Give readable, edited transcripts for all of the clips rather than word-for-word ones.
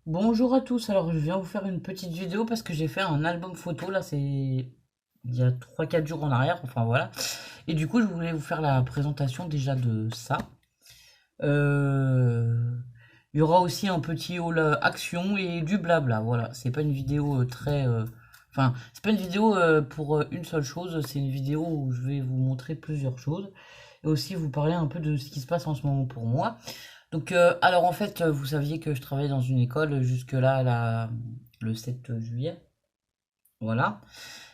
Bonjour à tous, alors je viens vous faire une petite vidéo parce que j'ai fait un album photo, là c'est il y a 3 4 jours en arrière, enfin voilà. Et du coup je voulais vous faire la présentation déjà de ça. Euh, Il y aura aussi un petit haul action et du blabla, voilà. C'est pas une vidéo très... Enfin, c'est pas une vidéo pour une seule chose, c'est une vidéo où je vais vous montrer plusieurs choses. Et aussi vous parler un peu de ce qui se passe en ce moment pour moi. Donc, alors en fait, vous saviez que je travaillais dans une école jusque-là, le 7 juillet. Voilà.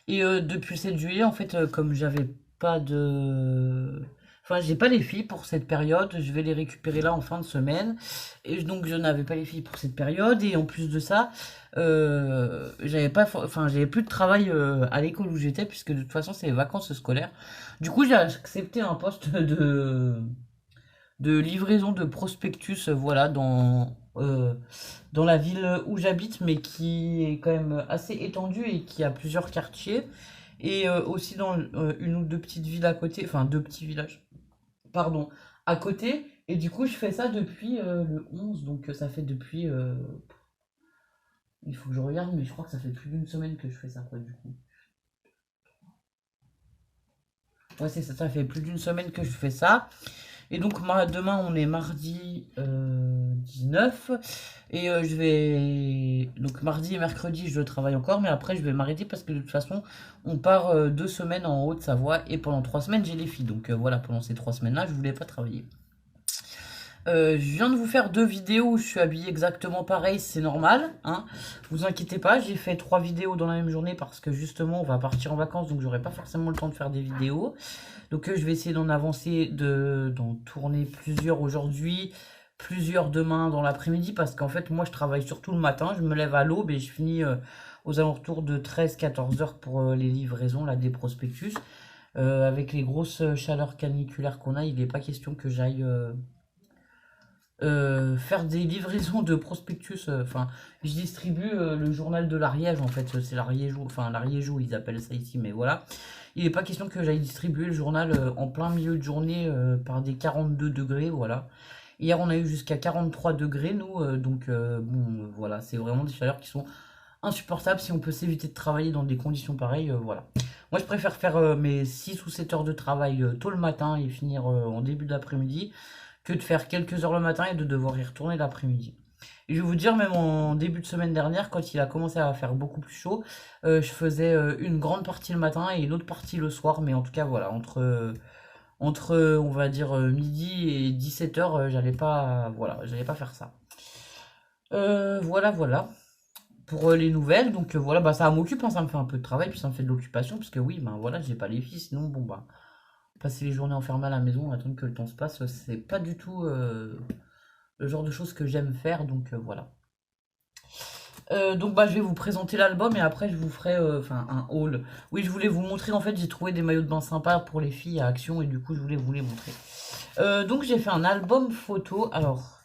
Et depuis le 7 juillet, en fait, comme j'avais pas de... Enfin, j'ai pas les filles pour cette période, je vais les récupérer là en fin de semaine. Et donc, je n'avais pas les filles pour cette période. Et en plus de ça, j'avais pas, enfin, j'avais plus de travail à l'école où j'étais, puisque de toute façon, c'est les vacances scolaires. Du coup, j'ai accepté un poste de livraison de prospectus, voilà, dans la ville où j'habite, mais qui est quand même assez étendue et qui a plusieurs quartiers. Et aussi dans une ou deux petites villes à côté, enfin deux petits villages, pardon, à côté. Et du coup, je fais ça depuis le 11, donc ça fait depuis... il faut que je regarde, mais je crois que ça fait plus d'une semaine que je fais ça, quoi, du coup. Ouais, c'est ça, ça fait plus d'une semaine que je fais ça. Et donc demain on est mardi 19 et je vais donc mardi et mercredi je travaille encore mais après je vais m'arrêter parce que de toute façon on part 2 semaines en Haute-Savoie et pendant 3 semaines j'ai les filles donc voilà pendant ces 3 semaines là je voulais pas travailler. Je viens de vous faire 2 vidéos où je suis habillée exactement pareil, c'est normal, hein. Vous inquiétez pas, j'ai fait 3 vidéos dans la même journée parce que justement on va partir en vacances donc j'aurai pas forcément le temps de faire des vidéos. Donc je vais essayer d'en avancer, d'en tourner plusieurs aujourd'hui, plusieurs demain dans l'après-midi parce qu'en fait moi je travaille surtout le matin, je me lève à l'aube et je finis aux alentours de 13 14 heures pour les livraisons là, des prospectus. Avec les grosses chaleurs caniculaires qu'on a, il n'est pas question que j'aille faire des livraisons de prospectus. Enfin, je distribue le journal de l'Ariège en fait, c'est l'Ariégeois, enfin l'Ariégeois ils appellent ça ici, mais voilà. Il n'est pas question que j'aille distribuer le journal en plein milieu de journée par des 42 degrés, voilà. Hier on a eu jusqu'à 43 degrés nous, donc bon voilà, c'est vraiment des chaleurs qui sont insupportables si on peut s'éviter de travailler dans des conditions pareilles, voilà. Moi je préfère faire mes 6 ou 7 heures de travail tôt le matin et finir en début d'après-midi que de faire quelques heures le matin et de devoir y retourner l'après-midi. Et je vais vous dire, même en début de semaine dernière, quand il a commencé à faire beaucoup plus chaud, je faisais une grande partie le matin et une autre partie le soir. Mais en tout cas, voilà, on va dire, midi et 17 h, j'allais pas faire ça. Voilà, voilà, pour les nouvelles. Donc voilà, bah ça m'occupe, hein, ça me fait un peu de travail, puis ça me fait de l'occupation, parce que oui, ben voilà, j'ai pas les filles, sinon, bon, bah, passer les journées enfermées à la maison, attendre que le temps se passe, c'est pas du tout le genre de choses que j'aime faire, donc voilà. Donc bah je vais vous présenter l'album et après je vous ferai enfin un haul. Oui, je voulais vous montrer, en fait j'ai trouvé des maillots de bain sympas pour les filles à Action et du coup je voulais vous les montrer. Donc j'ai fait un album photo. Alors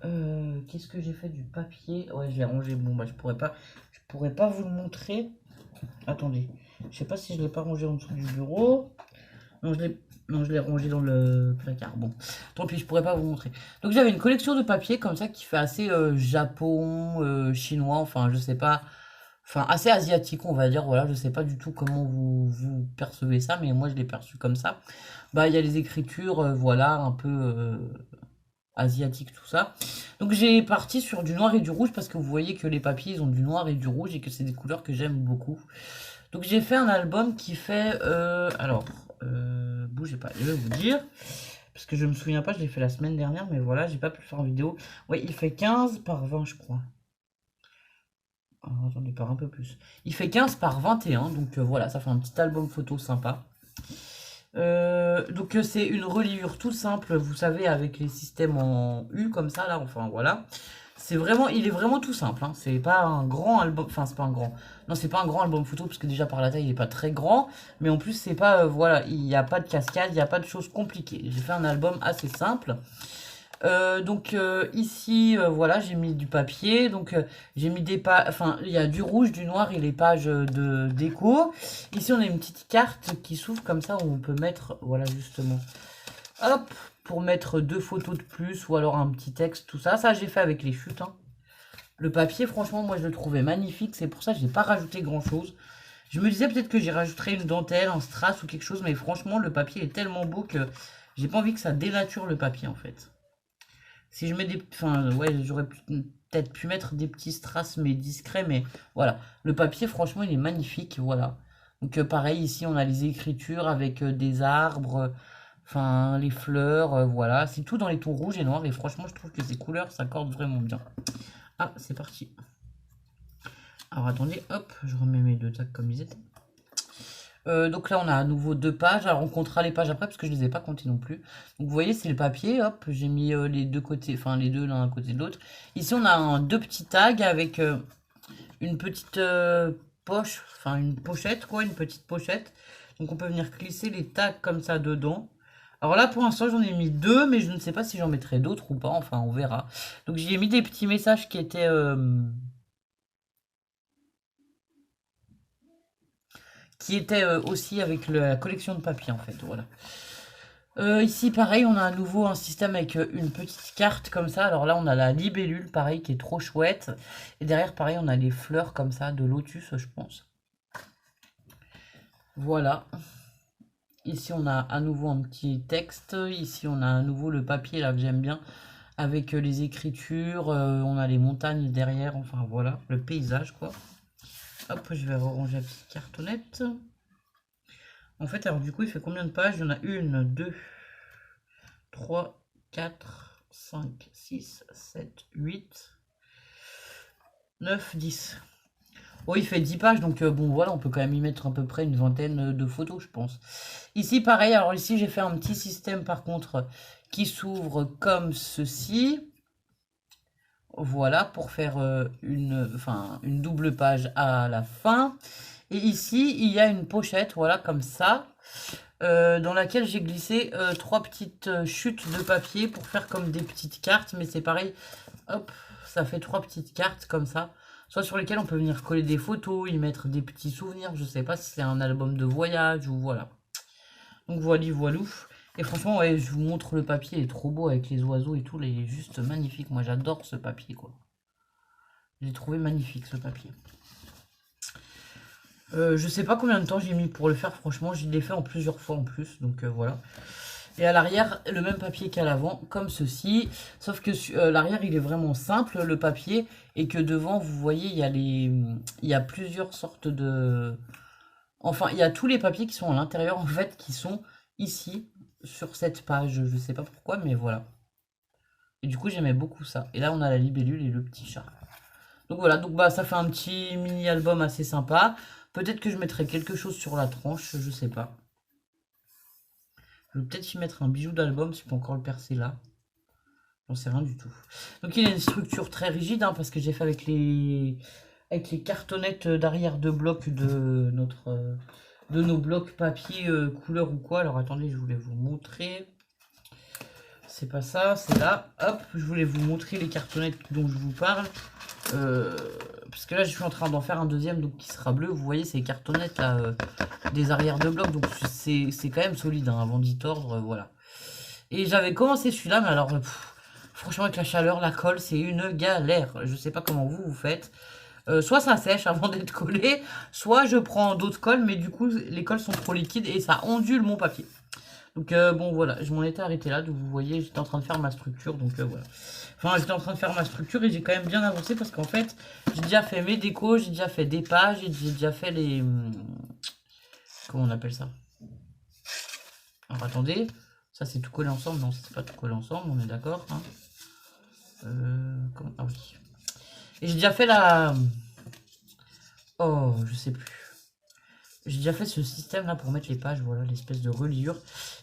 qu'est-ce que j'ai fait du papier? Ouais, je l'ai rangé. Bon bah je pourrais pas vous le montrer. Attendez, je sais pas si je l'ai pas rangé en dessous du bureau. Non, je l'ai rangé dans le placard. Bon, tant pis, je pourrais pas vous montrer. Donc j'avais une collection de papier comme ça qui fait assez Japon, chinois, enfin je sais pas, enfin assez asiatique on va dire. Voilà, je sais pas du tout comment vous percevez ça, mais moi je l'ai perçu comme ça. Bah il y a les écritures, voilà, un peu asiatique tout ça. Donc j'ai parti sur du noir et du rouge parce que vous voyez que les papiers ils ont du noir et du rouge et que c'est des couleurs que j'aime beaucoup. Donc j'ai fait un album qui fait... alors, bougez pas, je vais vous dire. Parce que je me souviens pas, je l'ai fait la semaine dernière, mais voilà, j'ai pas pu le faire en vidéo. Oui, il fait 15 par 20, je crois. Oh, j'en ai pas un peu plus. Il fait 15 par 21, donc voilà, ça fait un petit album photo sympa. Donc c'est une reliure tout simple, vous savez, avec les systèmes en U comme ça, là, enfin voilà. Il est vraiment tout simple, hein. C'est pas un grand album, enfin c'est pas un grand, non c'est pas un grand album photo parce que déjà par la taille il est pas très grand, mais en plus c'est pas, voilà, il n'y a pas de cascade, il n'y a pas de choses compliquées. J'ai fait un album assez simple. Donc ici, voilà, j'ai mis du papier, donc j'ai mis des pages, enfin il y a du rouge, du noir et les pages de déco. Ici on a une petite carte qui s'ouvre comme ça où on peut mettre, voilà justement, hop, pour mettre 2 photos de plus ou alors un petit texte, tout ça. Ça j'ai fait avec les chutes, hein. Le papier, franchement, moi, je le trouvais magnifique. C'est pour ça que j'ai pas rajouté grand-chose. Je me disais peut-être que j'y rajouterais une dentelle, un strass ou quelque chose. Mais franchement, le papier est tellement beau que j'ai pas envie que ça dénature le papier, en fait. Si je mets des... Enfin, ouais, j'aurais peut-être pu mettre des petits strass, mais discrets. Mais voilà, le papier, franchement, il est magnifique. Voilà. Donc, pareil, ici, on a les écritures avec des arbres, enfin, les fleurs, voilà. C'est tout dans les tons rouges et noirs. Et franchement, je trouve que ces couleurs s'accordent vraiment bien. Ah, c'est parti. Alors, attendez, hop, je remets mes deux tags comme ils étaient. Donc là, on a à nouveau deux pages. Alors, on comptera les pages après parce que je ne les ai pas comptées non plus. Donc, vous voyez, c'est le papier. Hop, j'ai mis les deux côtés, enfin les deux l'un à côté de l'autre. Ici, on a deux petits tags avec une petite poche, enfin une pochette, quoi, une petite pochette. Donc, on peut venir glisser les tags comme ça dedans. Alors là, pour l'instant, j'en ai mis deux, mais je ne sais pas si j'en mettrai d'autres ou pas. Enfin, on verra. Donc, j'y ai mis des petits messages qui étaient... aussi avec la collection de papier en fait, voilà. Ici pareil, on a à nouveau un système avec une petite carte comme ça. Alors là on a la libellule pareil qui est trop chouette. Et derrière pareil on a les fleurs comme ça de lotus je pense. Voilà. Ici on a à nouveau un petit texte. Ici on a à nouveau le papier là que j'aime bien. Avec les écritures. On a les montagnes derrière. Enfin voilà, le paysage quoi. Hop, je vais ranger la petite cartonnette. En fait, alors du coup, il fait combien de pages? Il y en a 1, 2, 3, 4, 5, 6, 7, 8, 9, 10. Oh, il fait 10 pages, donc bon, voilà, on peut quand même y mettre à peu près une vingtaine de photos, je pense. Ici, pareil, alors ici, j'ai fait un petit système, par contre, qui s'ouvre comme ceci. Voilà, pour faire une double page à la fin. Et ici, il y a une pochette, voilà, comme ça, dans laquelle j'ai glissé trois petites chutes de papier pour faire comme des petites cartes. Mais c'est pareil, hop, ça fait trois petites cartes comme ça. Soit sur lesquelles on peut venir coller des photos, y mettre des petits souvenirs. Je sais pas si c'est un album de voyage ou voilà. Donc voilà, voilou. Et franchement, ouais, je vous montre le papier, il est trop beau avec les oiseaux et tout, il est juste magnifique. Moi, j'adore ce papier, quoi. J'ai trouvé magnifique, ce papier. Je sais pas combien de temps j'ai mis pour le faire, franchement, je l'ai fait en plusieurs fois en plus, donc voilà. Et à l'arrière, le même papier qu'à l'avant, comme ceci. Sauf que l'arrière, il est vraiment simple, le papier, et que devant, vous voyez, il y a plusieurs sortes de... Enfin, il y a tous les papiers qui sont à l'intérieur, en fait, qui sont ici, sur cette page. Je sais pas pourquoi, mais voilà. Et du coup, j'aimais beaucoup ça. Et là, on a la libellule et le petit chat. Donc voilà, donc bah ça fait un petit mini-album assez sympa. Peut-être que je mettrai quelque chose sur la tranche, je sais pas. Je vais peut-être y mettre un bijou d'album si je peux encore le percer là. J'en sais rien du tout. Donc il a une structure très rigide, hein, parce que j'ai fait avec les cartonnettes d'arrière de bloc de nos blocs papier couleur ou quoi. Alors attendez, je voulais vous montrer. C'est pas ça, c'est là. Hop, je voulais vous montrer les cartonnettes dont je vous parle. Parce que là, je suis en train d'en faire un deuxième, donc qui sera bleu. Vous voyez, c'est les cartonnettes là, des arrières de bloc. Donc c'est quand même solide, hein, avant d'y tordre, voilà. Et j'avais commencé celui-là, mais alors, franchement, avec la chaleur, la colle, c'est une galère. Je sais pas comment vous faites. Soit ça sèche avant d'être collé, soit je prends d'autres colles, mais du coup, les colles sont trop liquides et ça ondule mon papier. Donc bon voilà, je m'en étais arrêté là, donc vous voyez j'étais en train de faire ma structure, donc voilà. Enfin j'étais en train de faire ma structure et j'ai quand même bien avancé parce qu'en fait j'ai déjà fait mes décos, j'ai déjà fait des pages, et j'ai déjà fait les... Comment on appelle ça? Alors attendez, ça c'est tout collé ensemble, non c'est pas tout collé ensemble, on est d'accord hein. Ah oui. Et j'ai déjà fait la... Oh je sais plus. J'ai déjà fait ce système là pour mettre les pages, voilà, l'espèce de reliure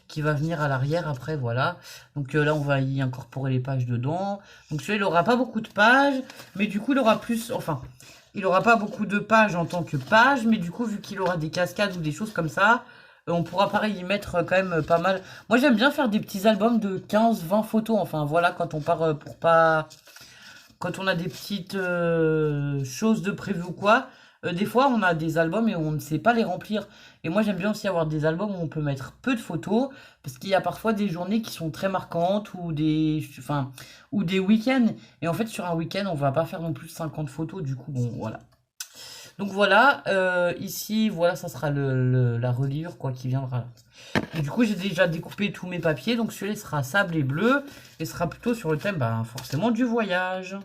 qui va venir à l'arrière après, voilà. Donc là, on va y incorporer les pages dedans. Donc celui-là, il n'aura pas beaucoup de pages, mais du coup, il aura plus, enfin, il n'aura pas beaucoup de pages en tant que page, mais du coup, vu qu'il aura des cascades ou des choses comme ça, on pourra pareil y mettre quand même pas mal. Moi, j'aime bien faire des petits albums de 15-20 photos, enfin, voilà, quand on part pour pas... Quand on a des petites choses de prévu ou quoi, Des fois, on a des albums et on ne sait pas les remplir. Et moi, j'aime bien aussi avoir des albums où on peut mettre peu de photos, parce qu'il y a parfois des journées qui sont très marquantes ou ou des week-ends. Et en fait, sur un week-end, on va pas faire non plus 50 photos. Du coup, bon, voilà. Donc voilà, ici, voilà, ça sera la reliure, quoi, qui viendra. Et du coup, j'ai déjà découpé tous mes papiers. Donc celui-là sera sable et bleu. Et sera plutôt sur le thème, ben, forcément, du voyage.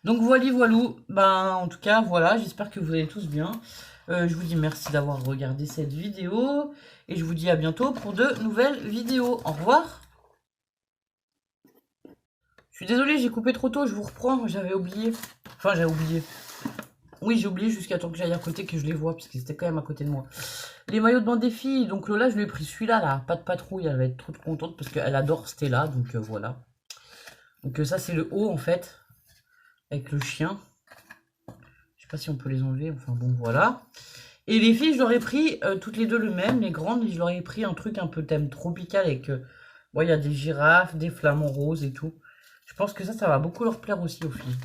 Donc voilà, voilou. Ben, en tout cas, voilà, j'espère que vous allez tous bien. Je vous dis merci d'avoir regardé cette vidéo. Et je vous dis à bientôt pour de nouvelles vidéos. Au revoir. Je suis désolée, j'ai coupé trop tôt, je vous reprends. J'avais oublié. Enfin, j'avais oublié. Oui, j'ai oublié jusqu'à temps que j'aille à côté que je les vois, parce qu'ils étaient quand même à côté de moi. Les maillots de bain des filles. Donc Lola, je lui ai pris celui-là, là. Pas de patrouille, elle va être trop contente parce qu'elle adore Stella. Donc voilà. Donc ça, c'est le haut, en fait. Avec le chien. Je sais pas si on peut les enlever. Enfin bon, voilà. Et les filles, je leur ai pris toutes les deux le même. Les grandes, je leur ai pris un truc un peu thème tropical avec... il y a des girafes, des flamants roses et tout. Je pense que ça va beaucoup leur plaire aussi aux filles.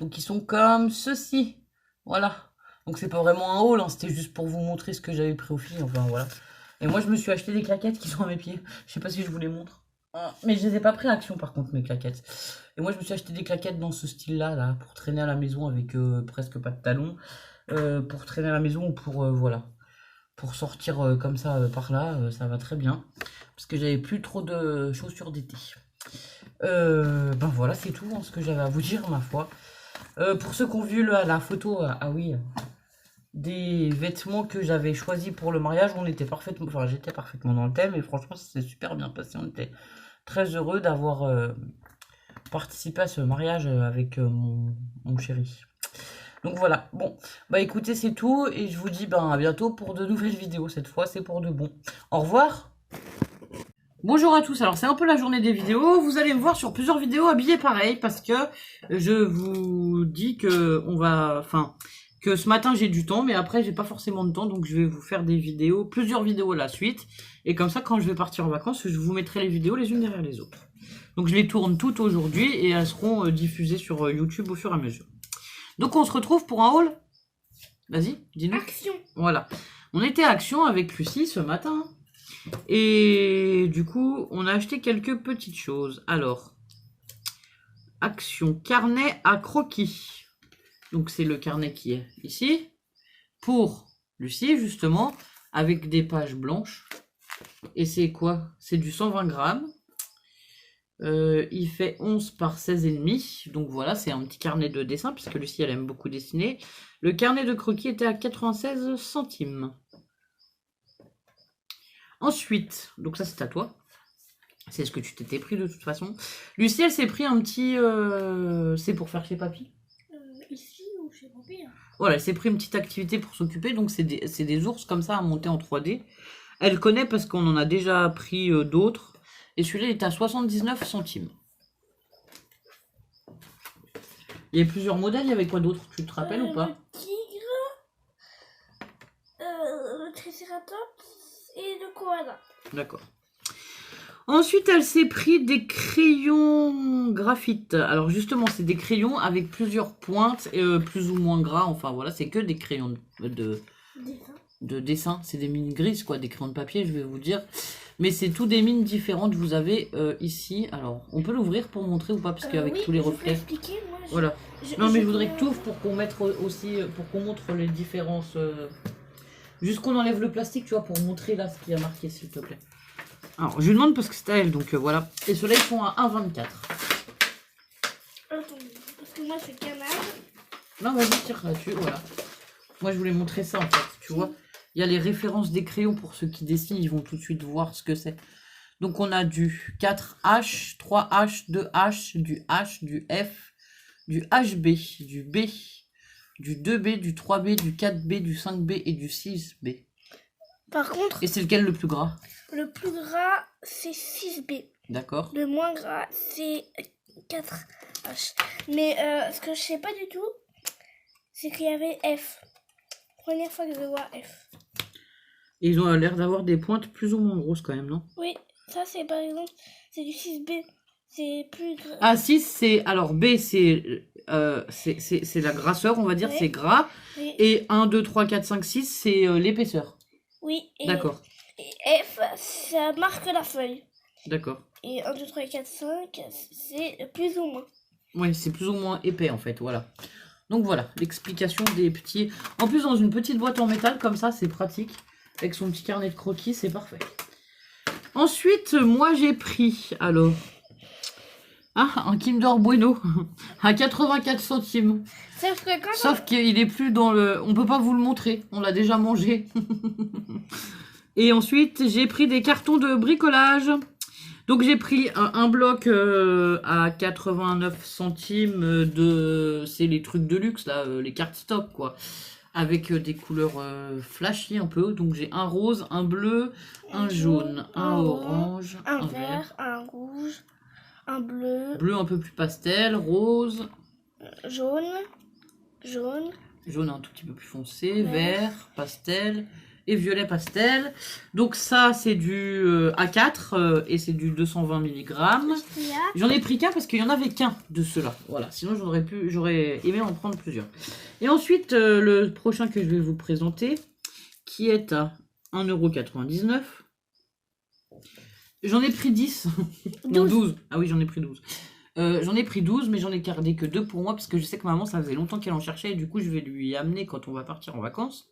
Donc ils sont comme ceci. Voilà. Donc c'est pas vraiment un haul, hein, c'était juste pour vous montrer ce que j'avais pris aux filles. Enfin voilà. Et moi je me suis acheté des claquettes qui sont à mes pieds. Je sais pas si je vous les montre. Mais je les ai pas pris à Action par contre, mes claquettes. Et moi je me suis acheté des claquettes dans ce style-là, là, pour traîner à la maison avec presque pas de talons. Pour traîner à la maison ou pour, voilà. Pour sortir comme ça par là, ça va très bien. Parce que j'avais plus trop de chaussures d'été. Ben voilà, c'est tout ce que j'avais à vous dire, ma foi. Pour ceux qui ont vu la photo, ah oui, des vêtements que j'avais choisis pour le mariage, on était parfaitement, enfin j'étais parfaitement dans le thème et franchement ça s'est super bien passé. On était très heureux d'avoir participé à ce mariage avec mon chéri. Donc voilà, bon, bah écoutez c'est tout et je vous dis ben à bientôt pour de nouvelles vidéos. Cette fois c'est pour de bon. Au revoir. Bonjour à tous, alors c'est un peu la journée des vidéos, vous allez me voir sur plusieurs vidéos habillées pareil parce que je vous dis que que ce matin j'ai du temps mais après j'ai pas forcément de temps donc je vais vous faire des vidéos, plusieurs vidéos à la suite et comme ça quand je vais partir en vacances je vous mettrai les vidéos les unes derrière les autres. Donc je les tourne toutes aujourd'hui et elles seront diffusées sur YouTube au fur et à mesure. Donc on se retrouve pour un haul. Vas-y, dis-nous. Action. Voilà, on était à Action avec Lucie ce matin. Et du coup, on a acheté quelques petites choses. Alors, Action carnet à croquis. Donc, c'est le carnet qui est ici. Pour Lucie, justement, avec des pages blanches. Et c'est quoi? C'est du 120 grammes. Il fait 11 par 16,5. Donc voilà, c'est un petit carnet de dessin, puisque Lucie, elle aime beaucoup dessiner. Le carnet de croquis était à 96 centimes. Ensuite, donc ça c'est à toi. C'est ce que tu t'étais pris de toute façon. Lucie, elle s'est pris un petit... c'est pour faire chez papy. Ici ou chez papy. Voilà, elle s'est pris une petite activité pour s'occuper. Donc c'est des ours comme ça à monter en 3D. Elle connaît parce qu'on en a déjà pris d'autres. Et celui-là il est à 79 centimes. Il y avait plusieurs modèles, il y avait quoi d'autre? Tu te rappelles ou pas? Le tigre, le tricératops et le koala. D'accord. Ensuite, elle s'est pris des crayons graphite. Alors justement, c'est des crayons avec plusieurs pointes, plus ou moins gras. Enfin voilà, c'est que des crayons de dessin. C'est des mines grises, quoi, des crayons de papier, je vais vous dire. Mais c'est tout des mines différentes. Vous avez ici. Alors, on peut l'ouvrir pour montrer ou pas, parce qu'avec oui, tous les reflets. Moi, voilà. Non, mais je voudrais que tu ouvres pour qu'on mette aussi, pour qu'on montre les différences. Juste qu'on enlève le plastique, tu vois, pour montrer là ce qui a marqué, s'il te plaît. Alors, je lui demande parce que c'est à elle, donc voilà. Et ceux-là, ils sont à 1,24. Attends, parce que moi, c'est canal. Non, vas-y, tire là-dessus, voilà. Moi, je voulais montrer ça, en fait, tu vois. Il y a les références des crayons pour ceux qui dessinent, ils vont tout de suite voir ce que c'est. Donc, on a du 4H, 3H, 2H, du H, du F, du HB, du B, du 2B, du 3B, du 4B, du 5B et du 6B. Par contre... Et c'est lequel le plus gras? Le plus gras, c'est 6B. D'accord. Le moins gras, c'est 4H. Mais ce que je sais pas du tout, c'est qu'il y avait F. Première fois que je vois F. Et ils ont l'air d'avoir des pointes plus ou moins grosses quand même, non? Oui, ça c'est par exemple, c'est du 6B. C'est plus gras. Ah, 6, c'est... Alors, B, c'est c'est la grasseur, on va dire, Ouais. c'est gras. Oui. Et 1, 2, 3, 4, 5, 6, c'est l'épaisseur. Oui. D'accord, Et F, ça marque la feuille. d'accord. Et 1, 2, 3, 4, 5, c'est plus ou moins. Oui, c'est plus ou moins épais en fait, voilà. Donc voilà, l'explication des petits... En plus, dans une petite boîte en métal, comme ça, c'est pratique. Avec son petit carnet de croquis, c'est parfait. Ensuite, moi, j'ai pris, alors... Ah, un Kinder Bueno, à 84 centimes. Sauf que quand Sauf qu'il est plus dans le... On peut pas vous le montrer, on l'a déjà mangé. Et ensuite, j'ai pris des cartons de bricolage. Donc j'ai pris un bloc à 89 centimes de... C'est les trucs de luxe, là, les cartes stock, quoi. Avec des couleurs flashy un peu. Donc j'ai un rose, un bleu, un jaune, un orange, un vert, un rouge, un bleu, bleu un peu plus pastel, rose, jaune, jaune un tout petit peu plus foncé, vert, pastel et violet pastel. Donc ça c'est du A4 et c'est du 220 mg. J'en ai pris qu'un parce qu'il n'y en avait qu'un de ceux-là. Voilà, sinon j'aurais aimé en prendre plusieurs. Et ensuite le prochain que je vais vous présenter qui est à 1,99 €. J'en ai pris 10. Non, 12. Ah oui, j'en ai pris 12. J'en ai pris 12, mais j'en ai gardé que 2 pour moi, parce que je sais que maman, ça faisait longtemps qu'elle en cherchait, et du coup, je vais lui amener quand on va partir en vacances.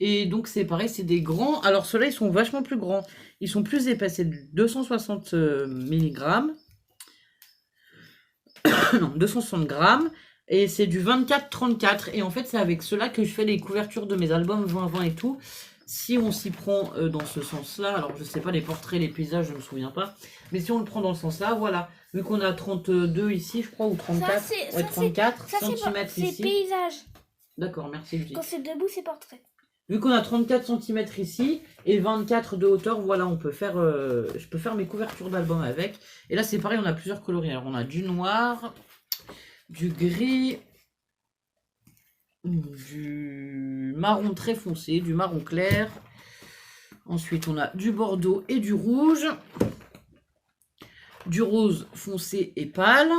Et donc, c'est pareil, c'est des grands. Alors, ceux-là, ils sont vachement plus grands. Ils sont plus épais, c'est du 260 mg. Non, 260 grammes. Et c'est du 24-34. Et en fait, c'est avec ceux-là que je fais les couvertures de mes albums 2020 et tout. Si on s'y prend dans ce sens-là, alors je sais pas, les portraits, les paysages, je me souviens pas. Mais si on le prend dans ce sens-là, voilà. Vu qu'on a 32 ici, je crois, ou 34. Ça, 34 ça, cm c'est ici. paysage. D'accord, merci Lucie. Quand c'est debout, c'est portrait. Vu qu'on a 34 cm ici et 24 de hauteur, voilà, on peut faire, je peux faire mes couvertures d'album avec. Et là, c'est pareil, on a plusieurs coloris. Alors, on a du noir, du gris, du marron très foncé, du marron clair. Ensuite, on a du bordeaux et du rouge, du rose foncé et pâle.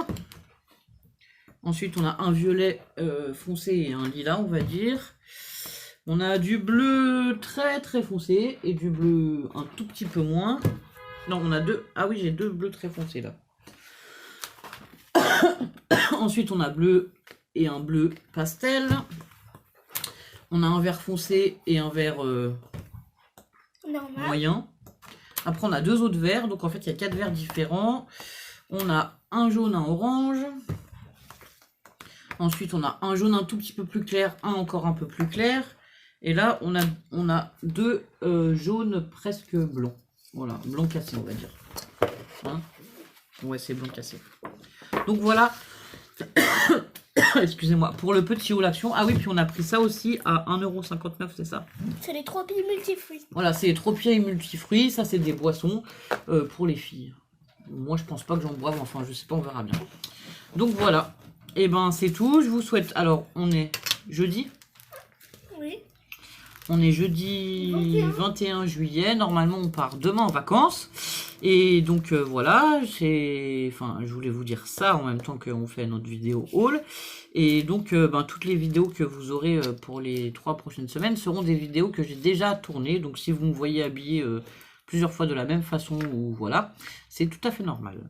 Ensuite, on a un violet foncé et un lilas, on va dire. On a du bleu très très foncé et du bleu un tout petit peu moins. Non, on a deux. Ah oui, j'ai deux bleus très foncés là. Ensuite, on a bleu et un bleu pastel. On a un vert foncé et un vert moyen. Après, on a deux autres verts. Donc, en fait, il y a 4 verts différents. On a un jaune, un orange. Ensuite, on a un jaune un tout petit peu plus clair, un encore un peu plus clair. Et là, on a deux jaunes presque blancs. Voilà, blanc cassé, on va dire. Hein, ouais, c'est blanc cassé. Donc voilà. Excusez-moi. Pour le petit haut l'action. Ah oui, puis on a pris ça aussi à 1,59 €, c'est ça? C'est les 3 pieds multifruits. Voilà, c'est les 3 pieds multifruits. Ça, c'est des boissons pour les filles. Moi, je pense pas que j'en boive. Enfin, je sais pas, on verra bien. Donc voilà. Et ben, c'est tout. Je vous souhaite... Alors, on est jeudi. Oui. On est jeudi 21 juillet. Normalement, on part demain en vacances. Et donc, voilà. Enfin, je voulais vous dire ça en même temps qu'on fait notre vidéo haul. Et donc, toutes les vidéos que vous aurez pour les 3 prochaines semaines seront des vidéos que j'ai déjà tournées. Donc, si vous me voyez habillé plusieurs fois de la même façon, ou voilà, c'est tout à fait normal.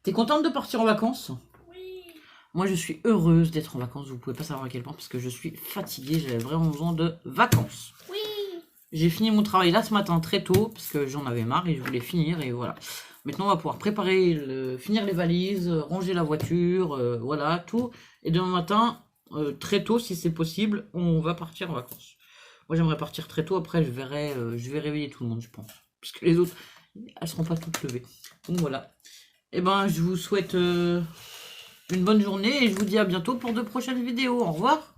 T'es contente de partir en vacances ? Moi, je suis heureuse d'être en vacances. Vous pouvez pas savoir à quel point parce que je suis fatiguée. J'avais vraiment besoin de vacances. Oui. J'ai fini mon travail là ce matin très tôt parce que j'en avais marre et je voulais finir. Et voilà. Maintenant, on va pouvoir préparer, finir les valises, ranger la voiture, voilà, tout. Et demain matin, très tôt, si c'est possible, on va partir en vacances. Moi, j'aimerais partir très tôt. Après, je vais réveiller tout le monde, je pense. Parce que les autres, elles seront pas toutes levées. Donc voilà. Et ben, je vous souhaite... une bonne journée et je vous dis à bientôt pour de prochaines vidéos. Au revoir.